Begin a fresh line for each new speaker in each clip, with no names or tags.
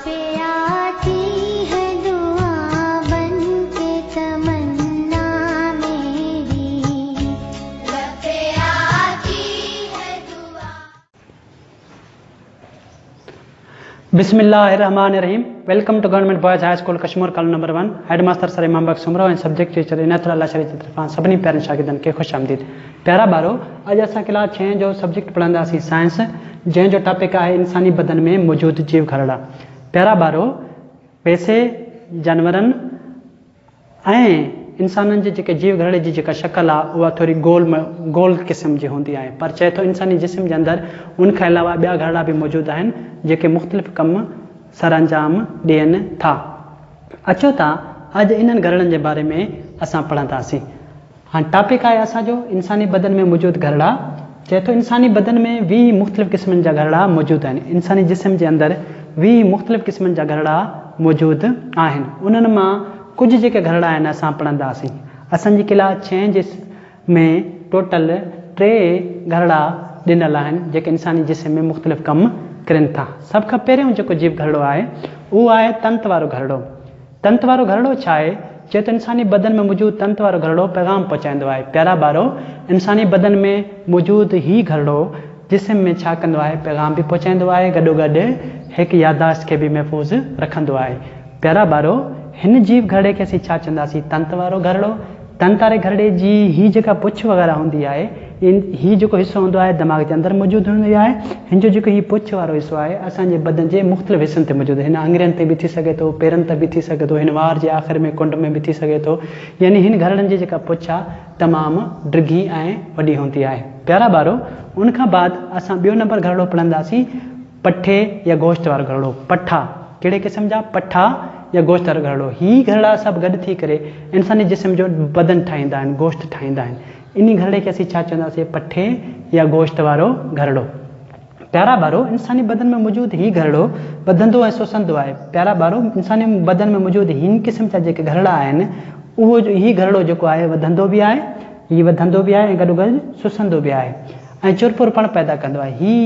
पे आती है दुआ बन के तमन्ना मेरी, लब पे आती है दुआ।
बिस्मिल्लाहिर्रहमानिर्रहीम। Welcome to government boys high school Kashmir colony number 1। Headmaster sir Imam Bakhsh Soomro ऐं सब्जेक्ट टीचर इनायतुल्लाह शरीफ़ तरफ़ां सभिनी प्यारनि शागिर्दनि खे ख़ुशि आमदीद। प्यारा ॿारो, अॼु असां क्लास 6 जो सब्जेक्ट पढ़ंदासीं साइंस, जंहिंजो टॉपिक आहे इंसानी बदन में मौजूद जीव घरड़ा। प्यारा ॿारो, वैसे जानवरनि ऐं इंसाननि जी जेके जीव घरड़े जी जेका शक्ल आहे उहा थोरी गोल क़िस्म जी हूंदी आहे, पर चए थो इंसानी जिस्म जे अंदरि उन खां अलावा ॿिया घरड़ा बि मौजूदु आहिनि जेके मुख़्तलिफ़ कम सर अंजाम ॾियनि था। अचो था अॼु इन्हनि घरड़नि जे बारे में असां पढ़ंदासीं। हाँ, टॉपिक आहे असांजो इंसानी बदन में मौजूदु घरड़ा। चए थो इंसानी बदन में 20 मुख़्तलिफ़ क़िस्मनि जा घरड़ा मौजूदु आहिनि। इंसानी जिस्म जे अंदरि 20 मुख़्तलिफ़ क़िस्मनि जा घरड़ा मौजूदु आहिनि। उन्हनि मां कुझु जेके घरड़ा आहिनि असां पढ़ंदासीं। असांजी क्लास 6 में टोटल 3 घरड़ा ॾिनल आहिनि जेके इंसानी जिस्म में मुख़्तलिफ़ कम कनि था। सभ खां पहिरियों जेको जीव घरड़ो आहे उहो आहे तंत वारो घरड़ो। तंत वारो घरड़ो छा आहे? चए तो इंसानी बदन में मौजूदु तंत वारो घरड़ो पैगाम पहुचाईंदो आहे। प्यारा ॿारो, इंसानी बदन में मौजूदु ही घरड़ो जिस्म में छा कंदो आहे? पैगाम बि पहुचाईंदो आहे, गॾोगॾु हिकु याददाश्त खे बि महफ़ूज़ रखंदो आहे। प्यारा ॿारो, हिन जीव घरड़े खे असीं छा चवंदासीं? तंत वारो घरड़ो। तंत वारे घरड़े जी ही जेका पुछ वग़ैरह हूंदी आहे, ही जेको हिसो हूंदो आहे दिमाग़ जे अंदरि मौजूदु हूंदी आहे। हिन जो जेको ही पुछ वारो हिसो आहे असांजे बदन जे मुख़्तलिफ़ हिसनि ते मौजूदु आहे। हिन आङुरियुनि ते बि थी सघे थो, पेरनि ते बि थी सघे थो, हिन वार जे आख़िर में कुंड में बि थी सघे थो। यानी हिन घरड़नि जी जेका पुछ आहे तमामु डिघी ऐं वॾी हूंदी आहे। प्यारा ॿारो, उनखां बाद असां ॿियो नंबर घरड़ो पढ़ंदासीं, पठे या गोश्त वारो घरड़ो। पठा कहिड़े क़िस्म जा? पठा या गोश्त वारो घरड़ो। ही घरड़ा सभु गॾु थी करे इंसानी जिस्म जो बदन ठाहींदा आहिनि, गोश्त ठाहींदा आहिनि। इन घरड़े खे असीं छा चवंदासीं? पठे या गोश्त वारो घरड़ो। प्यारा ॿारो, इंसानी बदन में मौजूदु ही घरड़ो वधंदो ऐं सुसंदो आहे। प्यारा ॿारो, इंसानी बदन में मौजूदु हिन क़िस्म जा जेके घरड़ा आहिनि उहो ही घरड़ो जेको आहे वधंदो बि आहे, हीउ वधंदो बि आहे ऐं गॾोगॾु सुसंदो बि आहे ऐं चुरपुरपण पैदा कंदो आहे।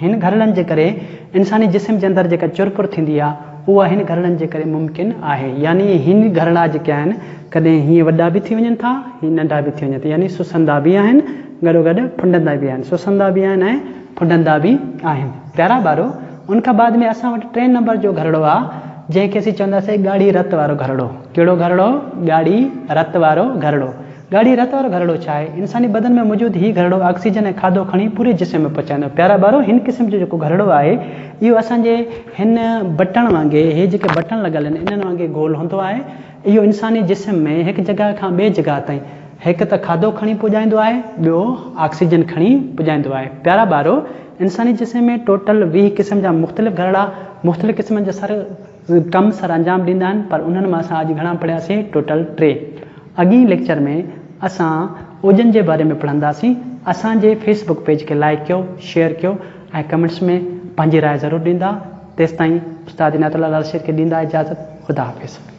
हिन घरड़नि जे करे इंसानी जिस्म जे अंदरि जेका चुरपुर थींदी आहे उहा हिन घरड़नि जे करे मुमकिन आहे। यानी हिन घरड़ा जेके आहिनि कॾहिं हीअं वॾा बि थी वञनि था, हीअ नंढा बि थी वञनि था। यानी सुसंदा बि आहिनि, गॾोगॾु फुंडंदा बि आहिनि, सुसंदा बि आहिनि ऐं फुंडंदा बि आहिनि। प्यारा ॿारो, उनखां बाद में असां वटि 3 नंबर जो घरड़ो आहे जंहिंखे असीं चवंदासीं ॻाढ़ी रत वारो घरड़ो। कहिड़ो घरड़ो? ॻाढ़ी रत वारो घरड़ो। ॻाढ़ी रत वारो घरड़ो छा आहे? इंसानी बदन में मौजूदु ही घरड़ो ऑक्सीजन ऐं खाधो खणी पूरे जिस्म में पहुचाईंदो। प्यारा ॿारो, हिन क़िस्म जो जेको घरड़ो आहे इहो असांजे हिन बटण वांगुरु, हे जेके बटण लॻल आहिनि इन्हनि वांगुरु गोल हूंदो आहे। इहो इंसानी जिस्म में हिकु जॻह खां ॿिए जॻह ताईं हिकु त खाधो खणी पुॼाईंदो आहे, ॿियो ऑक्सीजन खणी पुॼाईंदो आहे। प्यारा ॿारो, इंसानी जिस्म में टोटल 20 क़िस्म जा मुख़्तलिफ़ घरड़ा मुख़्तलिफ़ क़िस्मनि जा कम सर अंजाम ॾींदा आहिनि, पर उन्हनि मां असां अॼु घणा पढ़ियासीं? टोटल 3। अॻी लेक्चर में असां ओजन जे बारे में पढ़ंदासीं। असांजे फेसबुक पेज खे लाइक कयो, शेयर कयो ऐं कमेंट्स में पंहिंजी राय ज़रूरु ॾींदा। तेसिताईं उस्ताद इनायतुल्लाह शरीफ़ खे ॾींदा इजाज़त। ख़ुदा हाफ़िज़।